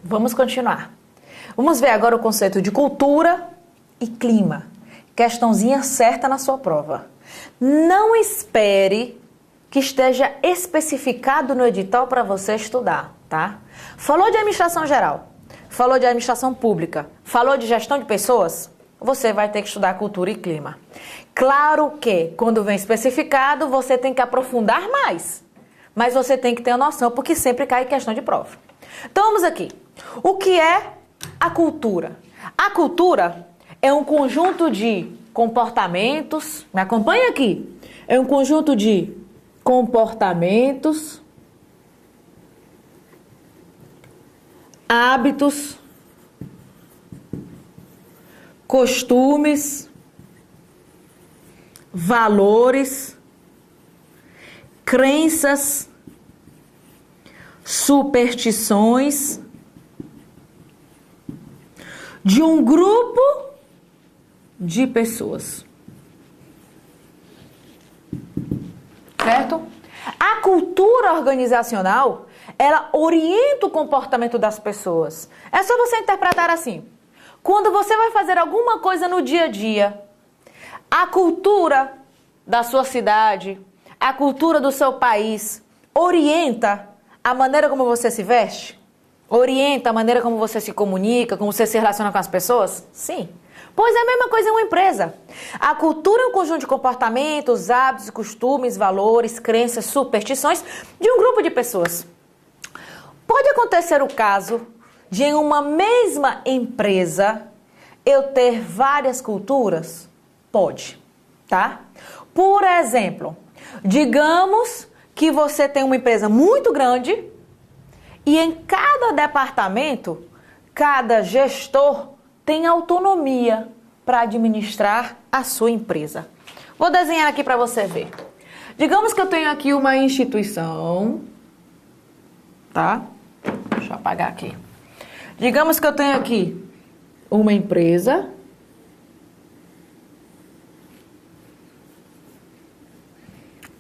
Vamos continuar. Vamos ver agora o conceito de cultura e clima. Questãozinha certa na sua prova. Não espere que esteja especificado no edital para você estudar, tá? Falou de administração geral, falou de administração pública, falou de gestão de pessoas, você vai ter que estudar cultura e clima. Claro que, quando vem especificado, você tem que aprofundar mais. Mas você tem que ter a noção, porque sempre cai questão de prova. Então, vamos aqui. O que é a cultura? A cultura é um conjunto de comportamentos, me acompanha aqui, é um conjunto de comportamentos, hábitos, costumes, valores, crenças, superstições de um grupo de pessoas. Certo? A cultura organizacional, ela orienta o comportamento das pessoas. É só você interpretar assim. Quando você vai fazer alguma coisa no dia a dia, a cultura da sua cidade, a cultura do seu país, orienta a maneira como você se veste? Orienta a maneira como você se comunica, como você se relaciona com as pessoas? Sim. Pois é a mesma coisa em uma empresa. A cultura é um conjunto de comportamentos, hábitos, costumes, valores, crenças, superstições de um grupo de pessoas. Pode acontecer o caso de em uma mesma empresa eu ter várias culturas? Pode, tá? Por exemplo, digamos que você tem uma empresa muito grande e em cada departamento, cada gestor tem autonomia para administrar a sua empresa. Vou desenhar aqui para você ver. Digamos que eu tenho aqui uma instituição, tá? Deixa eu apagar aqui. Digamos que eu tenho aqui uma empresa.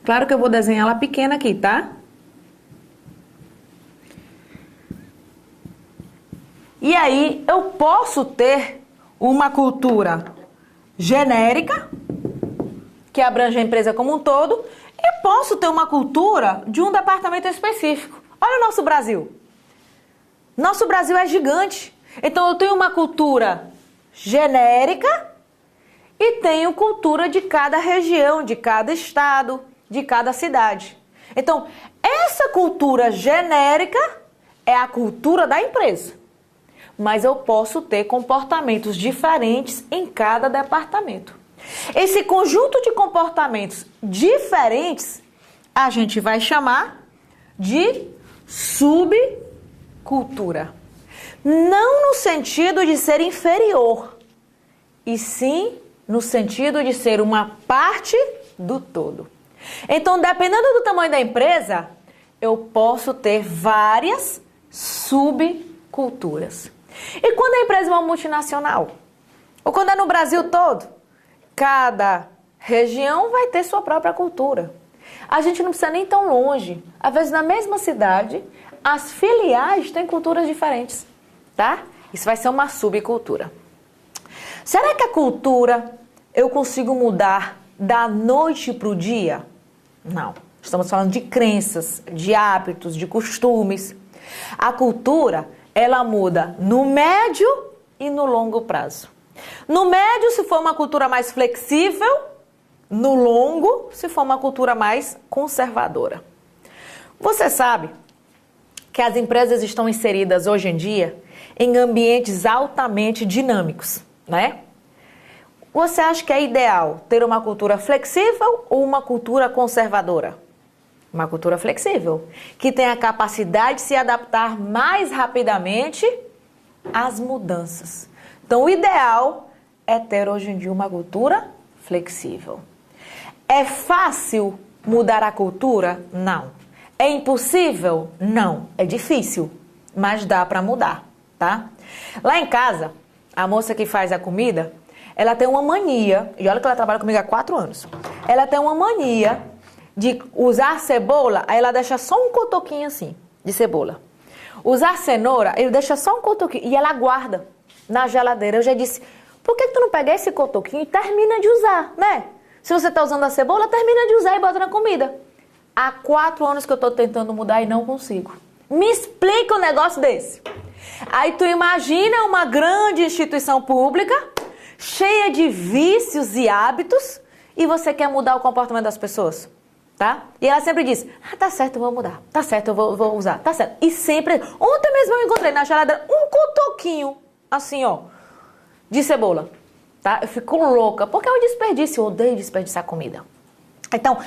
Claro que eu vou desenhar ela pequena aqui, tá? E aí, eu posso ter uma cultura genérica, que abrange a empresa como um todo, e posso ter uma cultura de um departamento específico. Olha o nosso Brasil. Nosso Brasil é gigante. Então, eu tenho uma cultura genérica e tenho cultura de cada região, de cada estado, de cada cidade. Então, essa cultura genérica é a cultura da empresa. Mas eu posso ter comportamentos diferentes em cada departamento. Esse conjunto de comportamentos diferentes a gente vai chamar de subcultura. Não no sentido de ser inferior, e sim no sentido de ser uma parte do todo. Então, dependendo do tamanho da empresa, eu posso ter várias subculturas. E quando a empresa é uma multinacional? Ou quando é no Brasil todo? Cada região vai ter sua própria cultura. A gente não precisa nem tão longe. Às vezes, na mesma cidade, as filiais têm culturas diferentes, tá? Isso vai ser uma subcultura. Será que a cultura eu consigo mudar da noite para o dia? Não. Estamos falando de crenças, de hábitos, de costumes. A cultura, ela muda no médio e no longo prazo. No médio, se for uma cultura mais flexível, no longo, se for uma cultura mais conservadora. Você sabe que as empresas estão inseridas hoje em dia em ambientes altamente dinâmicos, né? Você acha que é ideal ter uma cultura flexível ou uma cultura conservadora? Uma cultura flexível, que tem a capacidade de se adaptar mais rapidamente às mudanças. Então, o ideal é ter hoje em dia uma cultura flexível. É fácil mudar a cultura? Não. É impossível? Não. É difícil, mas dá para mudar, tá? Lá em casa, a moça que faz a comida, ela tem uma mania, e olha que ela trabalha comigo há 4 anos, ela tem uma mania de usar cebola, aí ela deixa só um cotoquinho assim, de cebola. Usar cenoura, ele deixa só um cotoquinho e ela guarda na geladeira. Eu já disse, por que tu não pega esse cotoquinho e termina de usar, né? Se você tá usando a cebola, termina de usar e bota na comida. Há 4 anos que eu tô tentando mudar e não consigo. Me explica um negócio desse. Aí tu imagina uma grande instituição pública, cheia de vícios e hábitos, e você quer mudar o comportamento das pessoas, tá? E ela sempre diz, tá certo, eu vou mudar, tá certo, eu vou usar, tá certo. E sempre, ontem mesmo eu encontrei na geladeira um cotoquinho, assim, ó, de cebola, tá? Eu fico louca, porque é um desperdício, eu odeio desperdiçar comida. Então,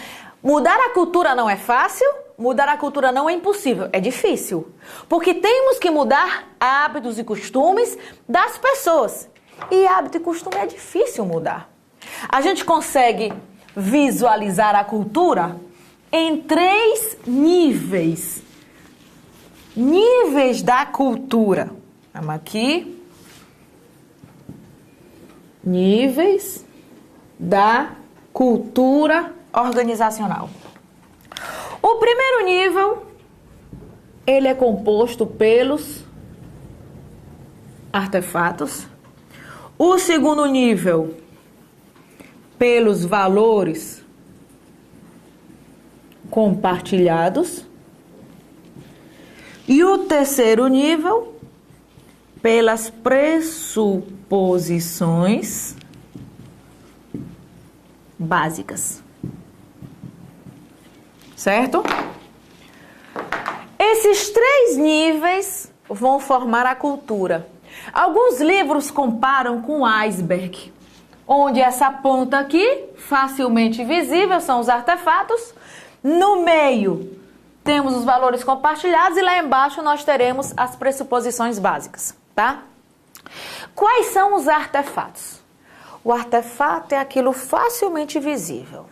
mudar a cultura não é fácil, mudar a cultura não é impossível, é difícil. Porque temos que mudar hábitos e costumes das pessoas. E hábito e costume é difícil mudar. A gente consegue visualizar a cultura em 3 níveis. Níveis da cultura. Vamos aqui. Níveis da cultura organizacional. O primeiro nível, ele é composto pelos artefatos. O segundo nível, pelos valores compartilhados. E o terceiro nível, pelas pressuposições básicas. Certo? Esses 3 níveis vão formar a cultura. Alguns livros comparam com o iceberg, onde essa ponta aqui, facilmente visível, são os artefatos. No meio, temos os valores compartilhados e lá embaixo nós teremos as pressuposições básicas, tá? Quais são os artefatos? O artefato é aquilo facilmente visível.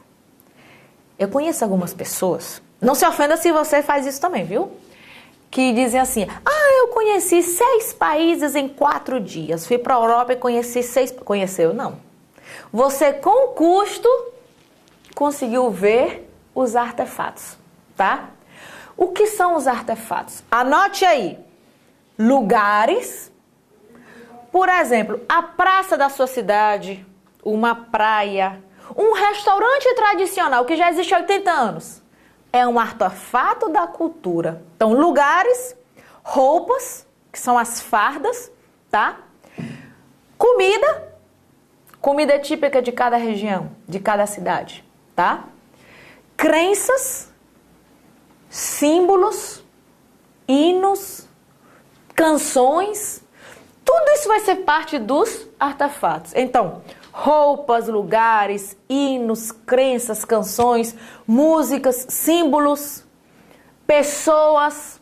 Eu conheço algumas pessoas, não se ofenda se você faz isso também, viu? Que dizem assim, eu conheci 6 países em 4 dias, fui para a Europa e conheci 6... Conheceu? Não. Você, com custo, conseguiu ver os artefatos, tá? O que são os artefatos? Anote aí. Lugares, por exemplo, a praça da sua cidade, uma praia, um restaurante tradicional que já existe há 80 anos. É um artefato da cultura. Então, lugares, roupas, que são as fardas, tá? Comida típica de cada região, de cada cidade, tá? Crenças, símbolos, hinos, canções, tudo isso vai ser parte dos artefatos. Então, roupas, lugares, hinos, crenças, canções, músicas, símbolos, pessoas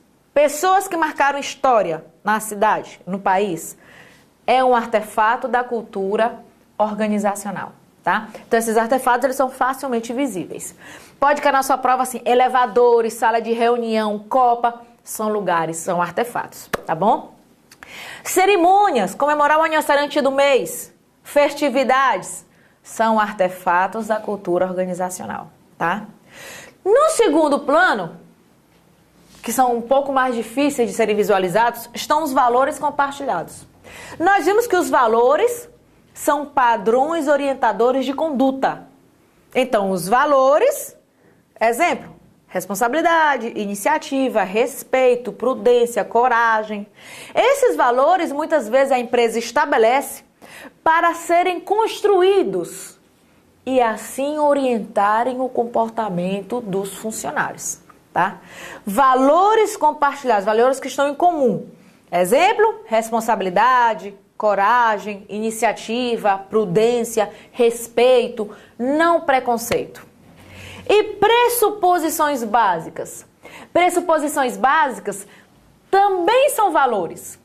que marcaram história na cidade, no país. É um artefato da cultura organizacional, tá? Então, esses artefatos, eles são facilmente visíveis. Pode cair na sua prova assim, elevadores, sala de reunião, copa, são lugares, são artefatos, tá bom? Cerimônias, comemorar o aniversário do mês, festividades, são artefatos da cultura organizacional, tá? No segundo plano, que são um pouco mais difíceis de serem visualizados, estão os valores compartilhados. Nós vimos que os valores são padrões orientadores de conduta. Então, os valores, exemplo, responsabilidade, iniciativa, respeito, prudência, coragem. Esses valores, muitas vezes, a empresa estabelece para serem construídos e assim orientarem o comportamento dos funcionários, tá? Valores compartilhados, valores que estão em comum. Exemplo, responsabilidade, coragem, iniciativa, prudência, respeito, não preconceito. E pressuposições básicas. Pressuposições básicas também são valores,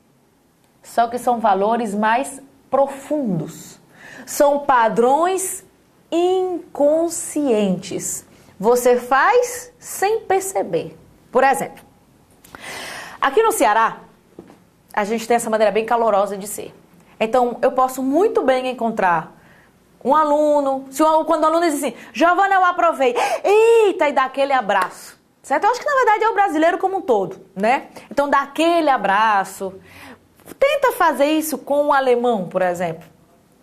só que são valores mais profundos. São padrões inconscientes. Você faz sem perceber. Por exemplo, aqui no Ceará, a gente tem essa maneira bem calorosa de ser. Então, eu posso muito bem encontrar um aluno, quando o aluno diz assim, Giovana, eu aprovei, eita, e dá aquele abraço, certo? Eu acho que, na verdade, é o brasileiro como um todo, né? Então, dá aquele abraço. Tenta fazer isso com o alemão, por exemplo.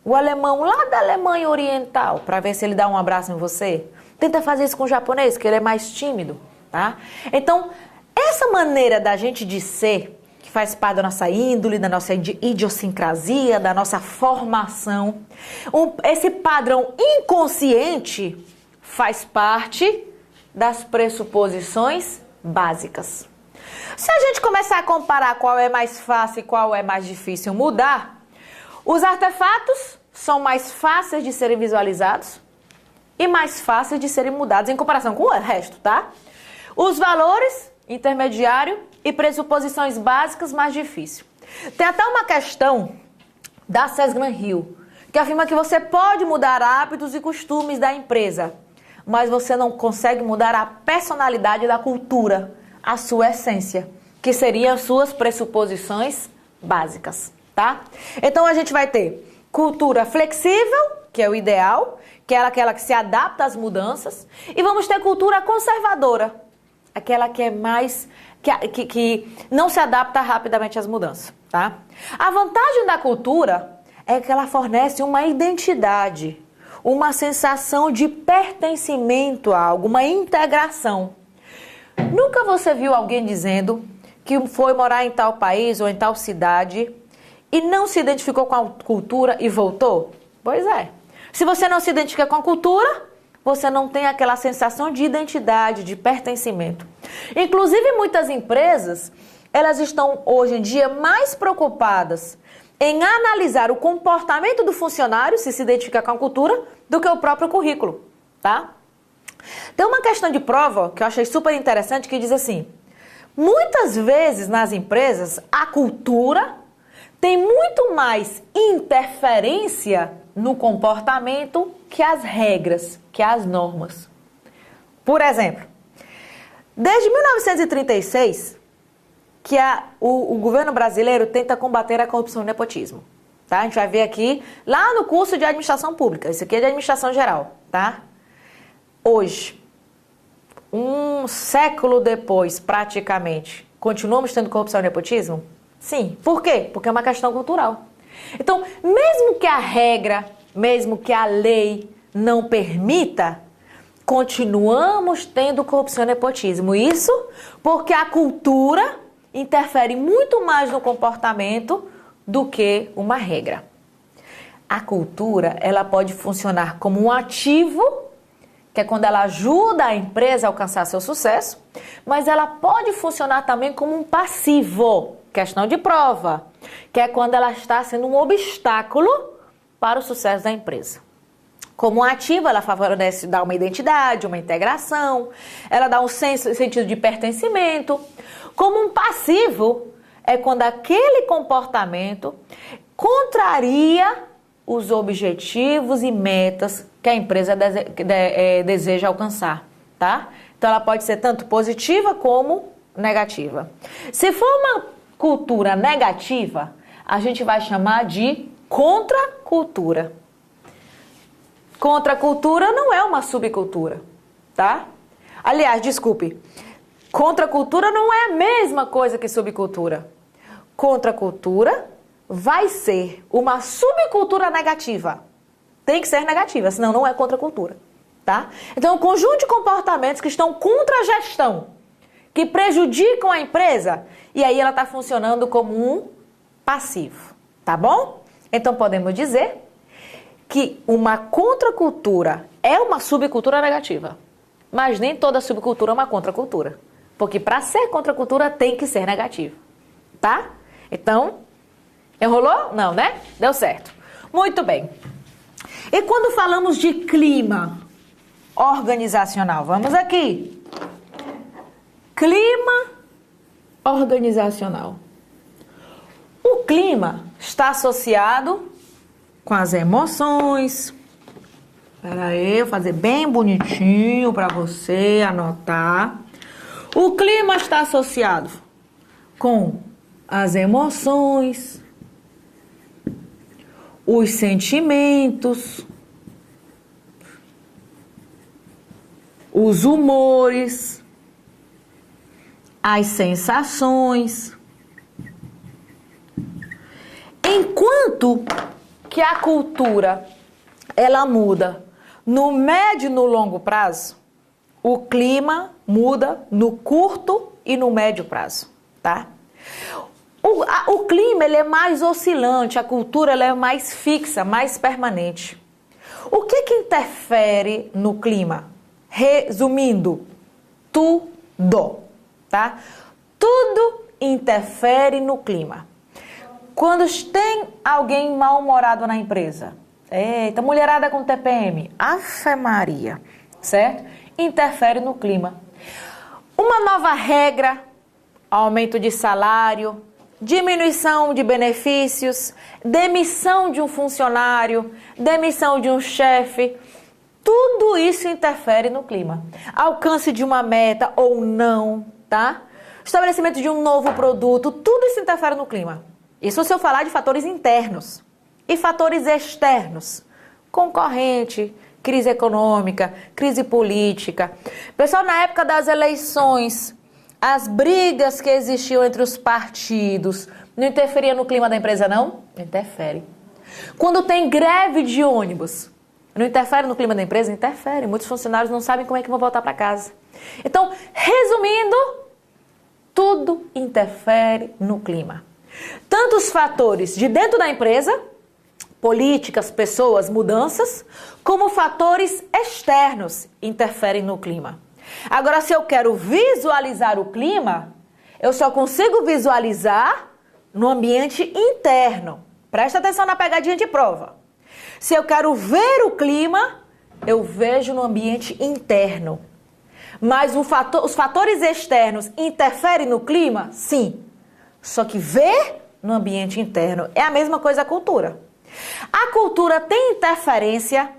O alemão lá da Alemanha Oriental, para ver se ele dá um abraço em você. Tenta fazer isso com o japonês, que ele é mais tímido, tá? Então, essa maneira da gente de ser, que faz parte da nossa índole, da nossa idiosincrasia, da nossa formação, esse padrão inconsciente faz parte das pressuposições básicas. Se a gente começar a comparar qual é mais fácil e qual é mais difícil mudar, os artefatos são mais fáceis de serem visualizados e mais fáceis de serem mudados em comparação com o resto, tá? Os valores, intermediário e pressuposições básicas, mais difícil. Tem até uma questão da Cesgran Hill, que afirma que você pode mudar hábitos e costumes da empresa, mas você não consegue mudar a personalidade da cultura, a sua essência, que seriam as suas pressuposições básicas, tá? Então a gente vai ter cultura flexível, que é o ideal, que é aquela que se adapta às mudanças, e vamos ter cultura conservadora, aquela que é mais que não se adapta rapidamente às mudanças, tá? A vantagem da cultura é que ela fornece uma identidade, uma sensação de pertencimento a algo, uma integração. Nunca você viu alguém dizendo que foi morar em tal país ou em tal cidade e não se identificou com a cultura e voltou? Pois é. Se você não se identifica com a cultura, você não tem aquela sensação de identidade, de pertencimento. Inclusive, muitas empresas, elas estão hoje em dia mais preocupadas em analisar o comportamento do funcionário, se identifica com a cultura, do que o próprio currículo, tá? Tem uma questão de prova que eu achei super interessante que diz assim: muitas vezes nas empresas a cultura tem muito mais interferência no comportamento que as regras, que as normas. Por exemplo, desde 1936 que o governo brasileiro tenta combater a corrupção e o nepotismo, tá? A gente vai ver aqui, lá no curso de administração pública, isso aqui é de administração geral, tá? Hoje, um século depois, praticamente, continuamos tendo corrupção e nepotismo? Sim. Por quê? Porque é uma questão cultural. Então, mesmo que a regra, mesmo que a lei não permita, continuamos tendo corrupção e nepotismo. Isso porque a cultura interfere muito mais no comportamento do que uma regra. A cultura, ela pode funcionar como um ativo, que é quando ela ajuda a empresa a alcançar seu sucesso, mas ela pode funcionar também como um passivo, questão de prova, que é quando ela está sendo um obstáculo para o sucesso da empresa. Como um ativo, ela favorece, dá uma identidade, uma integração, ela dá um sentido de pertencimento. Como um passivo, é quando aquele comportamento contraria os objetivos e metas que a empresa deseja alcançar, tá? Então, ela pode ser tanto positiva como negativa. Se for uma cultura negativa, a gente vai chamar de contracultura. Contracultura não é uma subcultura, tá? Aliás, desculpe, contracultura não é a mesma coisa que subcultura. Contracultura vai ser uma subcultura negativa. Tem que ser negativa, senão não é contracultura, tá? Então, um conjunto de comportamentos que estão contra a gestão, que prejudicam a empresa, e aí ela está funcionando como um passivo, tá bom? Então, podemos dizer que uma contracultura é uma subcultura negativa, mas nem toda subcultura é uma contracultura, porque para ser contracultura tem que ser negativa, tá? Então, enrolou? Não, né? Deu certo. Muito bem. E quando falamos de clima organizacional, vamos aqui. Clima organizacional. O clima está associado com as emoções. Espera aí, eu vou fazer bem bonitinho para você anotar. O clima está associado com as emoções, os sentimentos, os humores, as sensações. Enquanto que a cultura, ela muda no médio e no longo prazo, o clima muda no curto e no médio prazo, tá? O clima, ele é mais oscilante, a cultura, ela é mais fixa, mais permanente. O que interfere no clima? Resumindo, tudo, tá? Tudo interfere no clima. Quando tem alguém mal-humorado na empresa, eita, mulherada com TPM, Ave Maria, certo? Interfere no clima. Uma nova regra, aumento de salário, diminuição de benefícios, demissão de um funcionário, demissão de um chefe, tudo isso interfere no clima. Alcance de uma meta ou não, tá? Estabelecimento de um novo produto, tudo isso interfere no clima. Isso se eu falar de fatores internos e fatores externos. Concorrente, crise econômica, crise política. Pessoal, na época das eleições, as brigas que existiam entre os partidos não interferiam no clima da empresa, não? Interfere. Quando tem greve de ônibus, não interfere no clima da empresa? Interfere. Muitos funcionários não sabem como é que vão voltar para casa. Então, resumindo, tudo interfere no clima. Tanto os fatores de dentro da empresa, políticas, pessoas, mudanças, como fatores externos interferem no clima. Agora, se eu quero visualizar o clima, eu só consigo visualizar no ambiente interno. Presta atenção na pegadinha de prova. Se eu quero ver o clima, eu vejo no ambiente interno. Mas os fatores externos interferem no clima? Sim. Só que ver no ambiente interno é a mesma coisa a cultura. A cultura tem interferência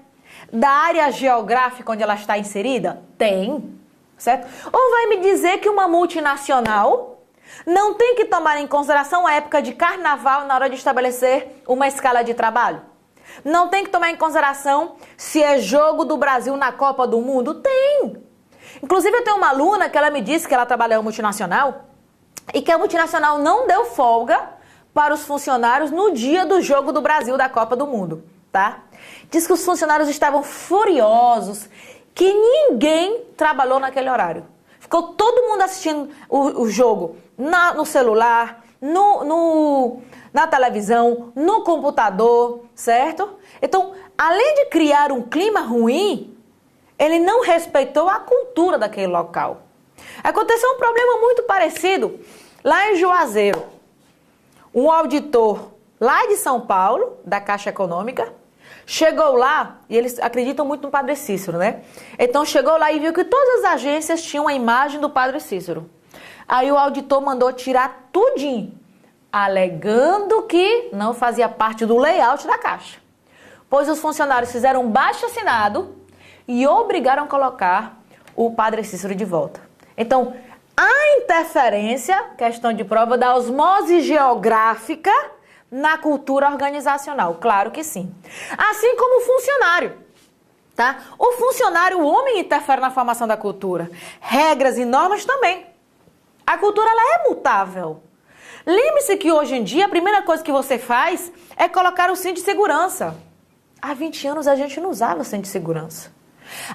da área geográfica onde ela está inserida? Tem, certo? Ou vai me dizer que uma multinacional não tem que tomar em consideração a época de carnaval na hora de estabelecer uma escala de trabalho? Não tem que tomar em consideração se é jogo do Brasil na Copa do Mundo? Tem! Inclusive eu tenho uma aluna que ela me disse que ela trabalha em uma multinacional e que a multinacional não deu folga para os funcionários no dia do jogo do Brasil da Copa do Mundo, tá? Diz que os funcionários estavam furiosos, que ninguém trabalhou naquele horário. Ficou todo mundo assistindo o jogo no celular, na televisão, no computador, certo? Então, além de criar um clima ruim, ele não respeitou a cultura daquele local. Aconteceu um problema muito parecido lá em Juazeiro. Um auditor lá de São Paulo, da Caixa Econômica, chegou lá, e eles acreditam muito no Padre Cícero, né? Então chegou lá e viu que todas as agências tinham a imagem do Padre Cícero. Aí o auditor mandou tirar tudinho, alegando que não fazia parte do layout da Caixa. Pois os funcionários fizeram um baixo-assinado e obrigaram a colocar o Padre Cícero de volta. Então, a interferência, questão de prova, da osmose geográfica na cultura organizacional. Claro que sim. Assim como o funcionário, tá? O funcionário, o homem, interfere na formação da cultura. Regras e normas também. A cultura, ela é mutável. Lembre-se que hoje em dia a primeira coisa que você faz é colocar o cinto de segurança. Há 20 anos a gente não usava cinto de segurança.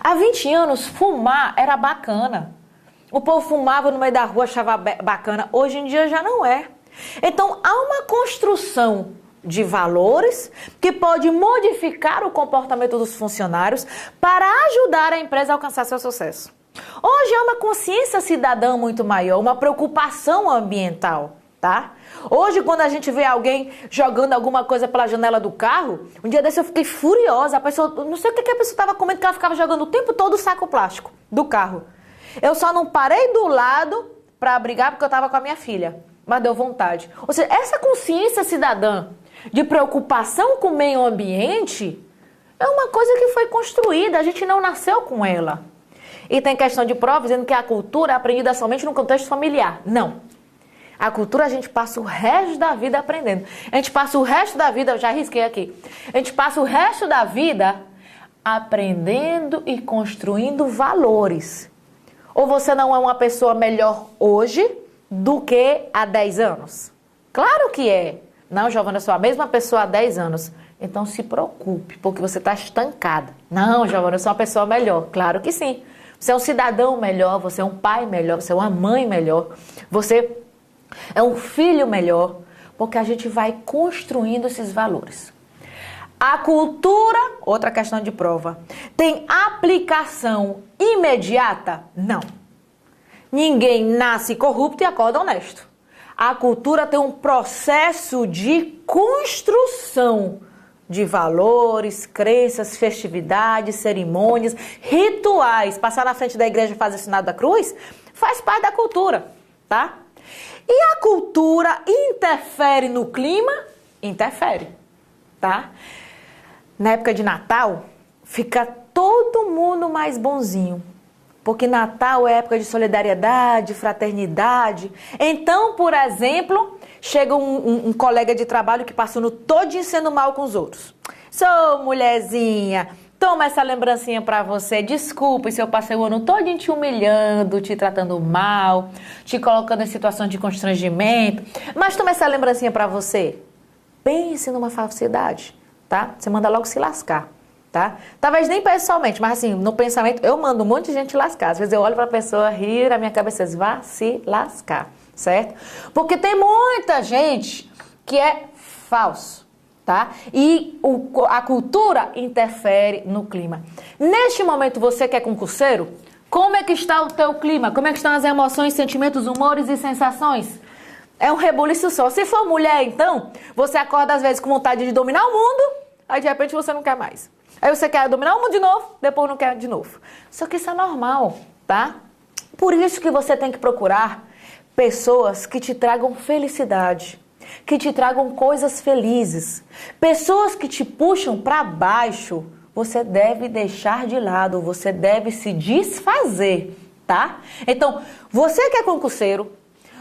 Há 20 anos fumar era bacana. O povo fumava no meio da rua, achava bacana. Hoje em dia já não é. Então há uma construção de valores que pode modificar o comportamento dos funcionários para ajudar a empresa a alcançar seu sucesso. Hoje há uma consciência cidadã muito maior, uma preocupação ambiental, tá? Hoje, quando a gente vê alguém jogando alguma coisa pela janela do carro, um dia desse eu fiquei furiosa. A pessoa, não sei o que a pessoa estava comendo, que ela ficava jogando o tempo todo o saco plástico do carro. Eu só não parei do lado para brigar porque eu estava com a minha filha, mas deu vontade. Ou seja, essa consciência cidadã de preocupação com o meio ambiente é uma coisa que foi construída, a gente não nasceu com ela. E tem questão de prova dizendo que a cultura é aprendida somente no contexto familiar. Não. A cultura a gente passa o resto da vida aprendendo. A gente passa o resto da vida, eu já risquei aqui, a gente passa o resto da vida aprendendo e construindo valores. Ou você não é uma pessoa melhor hoje, do que há 10 anos? Claro que é. Não, Giovana, eu sou a mesma pessoa há 10 anos. Então se preocupe, porque você está estancada. Não, Giovana, eu sou uma pessoa melhor. Claro que sim. Você é um cidadão melhor, você é um pai melhor, você é uma mãe melhor, você é um filho melhor, porque a gente vai construindo esses valores. A cultura, outra questão de prova, tem aplicação imediata? Não. Ninguém nasce corrupto e acorda honesto. A cultura tem um processo de construção de valores, crenças, festividades, cerimônias, rituais. Passar na frente da igreja e fazer o sinal da cruz faz parte da cultura, tá? E a cultura interfere no clima? Interfere, tá? Na época de Natal, fica todo mundo mais bonzinho. Porque Natal é época de solidariedade, fraternidade. Então, por exemplo, chega um colega de trabalho que passa o ano todinho sendo mal com os outros. Sou mulherzinha, toma essa lembrancinha pra você. Desculpe se eu passei o ano todinho te humilhando, te tratando mal, te colocando em situação de constrangimento. Mas toma essa lembrancinha pra você. Pense numa falsidade, tá? Você manda logo se lascar. Tá? Talvez nem pessoalmente, mas assim, no pensamento, eu mando um monte de gente lascar. Às vezes eu olho pra pessoa, rir, a minha cabeça diz, vá se lascar, certo? Porque tem muita gente que é falso, tá? E a cultura interfere no clima. Neste momento, você que é concurseiro, como é que está o teu clima? Como é que estão as emoções, sentimentos, humores e sensações? É um rebuliço só. Se for mulher, então, você acorda às vezes com vontade de dominar o mundo, aí de repente você não quer mais. Aí você quer dominar o mundo de novo, depois não quer de novo. Só que isso é normal, tá? Por isso que você tem que procurar pessoas que te tragam felicidade, que te tragam coisas felizes. Pessoas que te puxam para baixo, você deve deixar de lado, você deve se desfazer, tá? Então, você que é concurseiro,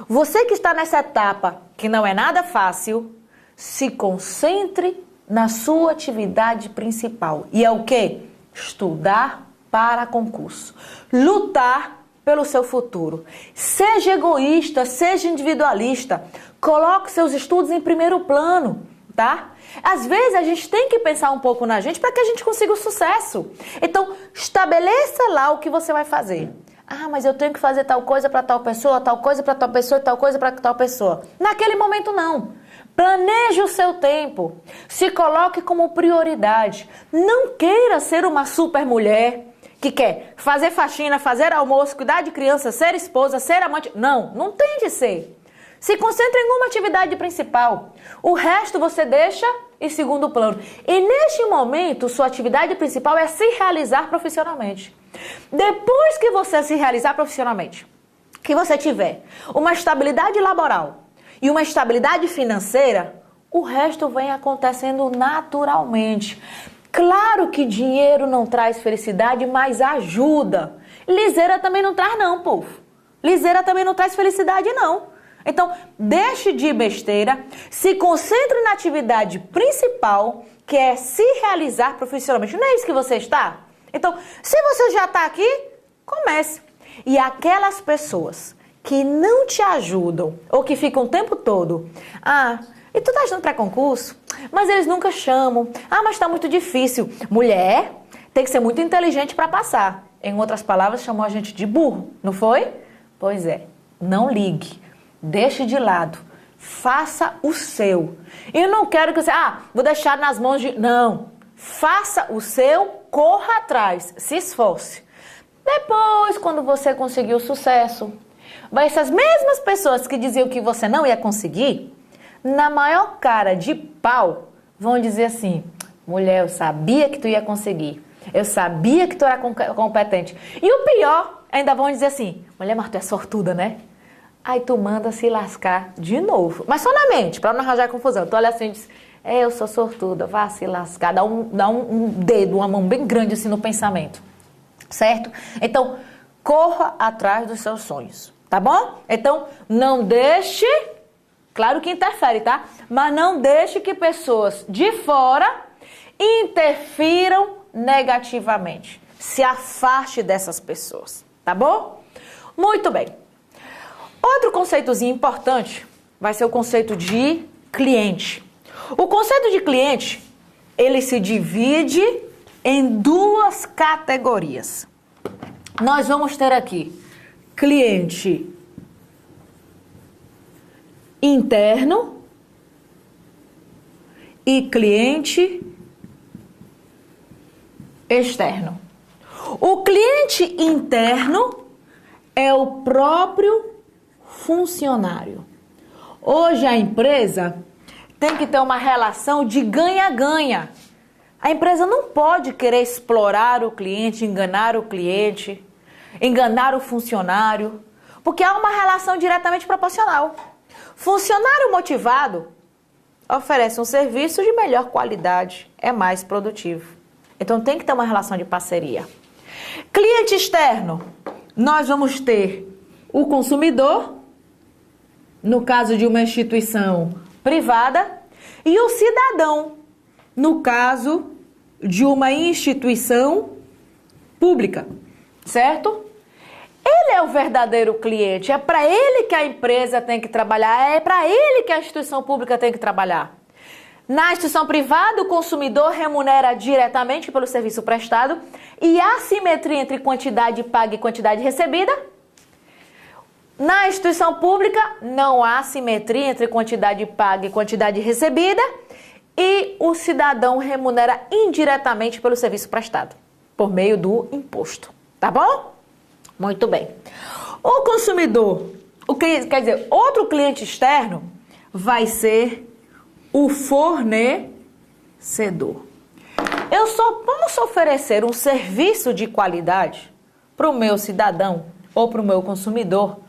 você que está nessa etapa que não é nada fácil, se concentre na sua atividade principal. E é o quê? Estudar para concurso. Lutar pelo seu futuro. Seja egoísta, seja individualista. Coloque seus estudos em primeiro plano, tá? Às vezes a gente tem que pensar um pouco na gente para que a gente consiga o sucesso. Então, estabeleça lá o que você vai fazer. Ah, mas eu tenho que fazer tal coisa para tal pessoa, tal coisa para tal pessoa e tal coisa para tal pessoa. Naquele momento, não. Planeje o seu tempo. Se coloque como prioridade. Não queira ser uma super mulher que quer fazer faxina, fazer almoço, cuidar de criança, ser esposa, ser amante. Não, não tem de ser. Se concentre em uma atividade principal. O resto você deixa em segundo plano. E neste momento, sua atividade principal é se realizar profissionalmente. Depois que você se realizar profissionalmente, que você tiver uma estabilidade laboral e uma estabilidade financeira, o resto vem acontecendo naturalmente. Claro que dinheiro não traz felicidade, mas ajuda. Liseira também não traz não, povo. Liseira também não traz felicidade não. Então, deixe de besteira, se concentre na atividade principal, que é se realizar profissionalmente. Não é isso que você está? Então, se você já está aqui, comece. E aquelas pessoas que não te ajudam ou que ficam o tempo todo, e tu tá estudando para concurso, mas eles nunca chamam. Mas está muito difícil. Mulher tem que ser muito inteligente para passar. Em outras palavras, chamou a gente de burro, não foi? Pois é, não ligue. Deixe de lado. Faça o seu. E eu não quero que você, vou deixar nas mãos de... Não. Faça o seu, corra atrás, se esforce. Depois, quando você conseguir o sucesso, essas mesmas pessoas que diziam que você não ia conseguir, na maior cara de pau, vão dizer assim, mulher, eu sabia que tu ia conseguir. Eu sabia que tu era competente. E o pior, ainda vão dizer assim, mulher, mas tu é sortuda, né? Aí tu manda se lascar de novo. Mas só na mente, pra não arranjar confusão. Tu olha assim e diz, eu sou sortuda, vá se lascar. Dá um dedo, uma mão bem grande assim no pensamento. Certo? Então, corra atrás dos seus sonhos. Tá bom? Então, não deixe... Claro que interfere, tá? Mas não deixe que pessoas de fora interfiram negativamente. Se afaste dessas pessoas. Tá bom? Muito bem. Outro conceitozinho importante vai ser o conceito de cliente. O conceito de cliente, ele se divide em duas categorias. Nós vamos ter aqui cliente interno e cliente externo. O cliente interno é o próprio funcionário. Hoje a empresa tem que ter uma relação de ganha-ganha. A empresa não pode querer explorar o cliente, enganar o funcionário, porque há uma relação diretamente proporcional. Funcionário motivado oferece um serviço de melhor qualidade, é mais produtivo. Então tem que ter uma relação de parceria. Cliente externo, nós vamos ter o consumidor, no caso de uma instituição privada, e o cidadão, no caso de uma instituição pública, certo? Ele é o verdadeiro cliente, é para ele que a empresa tem que trabalhar, é para ele que a instituição pública tem que trabalhar. Na instituição privada, o consumidor remunera diretamente pelo serviço prestado e há assimetria entre quantidade paga e quantidade recebida. Na instituição pública, não há simetria entre quantidade paga e quantidade recebida e o cidadão remunera indiretamente pelo serviço prestado, por meio do imposto. Tá bom? Muito bem. O consumidor, quer dizer, outro cliente externo vai ser o fornecedor. Eu só posso oferecer um serviço de qualidade para o meu cidadão ou para o meu consumidor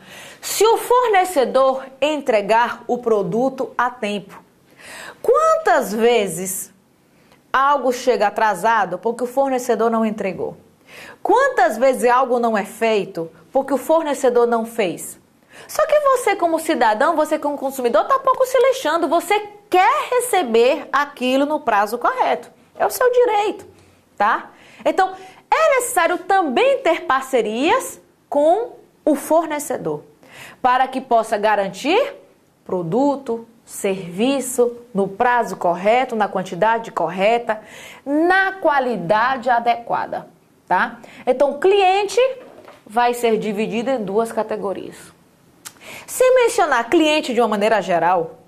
se o fornecedor entregar o produto a tempo. Quantas vezes algo chega atrasado porque o fornecedor não entregou? Quantas vezes algo não é feito porque o fornecedor não fez? Só que você como cidadão, você como consumidor, está pouco se lixando. Você quer receber aquilo no prazo correto. É o seu direito, tá? Então, é necessário também ter parcerias com o fornecedor para que possa garantir produto, serviço no prazo correto, na quantidade correta, na qualidade adequada, tá? Então, cliente vai ser dividido em duas categorias. Se mencionar cliente de uma maneira geral,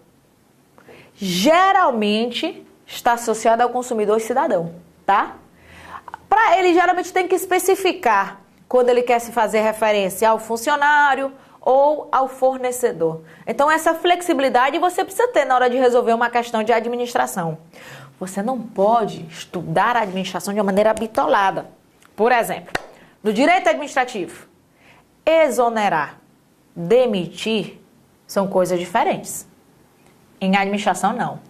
geralmente está associado ao consumidor e cidadão, tá? Para ele, geralmente tem que especificar quando ele quer se fazer referência ao funcionário ou ao fornecedor. Então, essa flexibilidade você precisa ter na hora de resolver uma questão de administração. Você não pode estudar a administração de uma maneira bitolada. Por exemplo, no direito administrativo, exonerar, demitir são coisas diferentes. Em administração, não.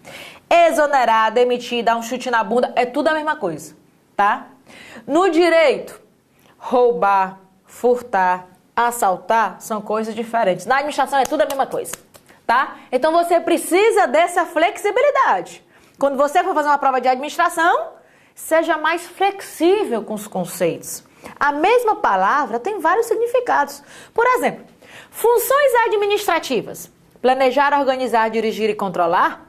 Exonerar, demitir, dar um chute na bunda, é tudo a mesma coisa, tá? No direito, roubar, furtar, assaltar são coisas diferentes. Na administração é tudo a mesma coisa, tá? Então você precisa dessa flexibilidade. Quando você for fazer uma prova de administração, seja mais flexível com os conceitos. A mesma palavra tem vários significados. Por exemplo, funções administrativas, planejar, organizar, dirigir e controlar,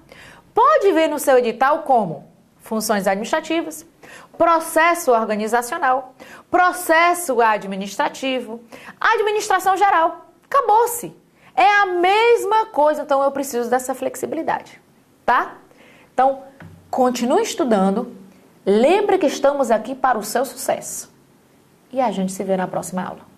pode ver no seu edital como funções administrativas, processo organizacional, processo administrativo, administração geral. Acabou-se. É a mesma coisa, então eu preciso dessa flexibilidade, tá? Então, continue estudando, lembre que estamos aqui para o seu sucesso. E a gente se vê na próxima aula.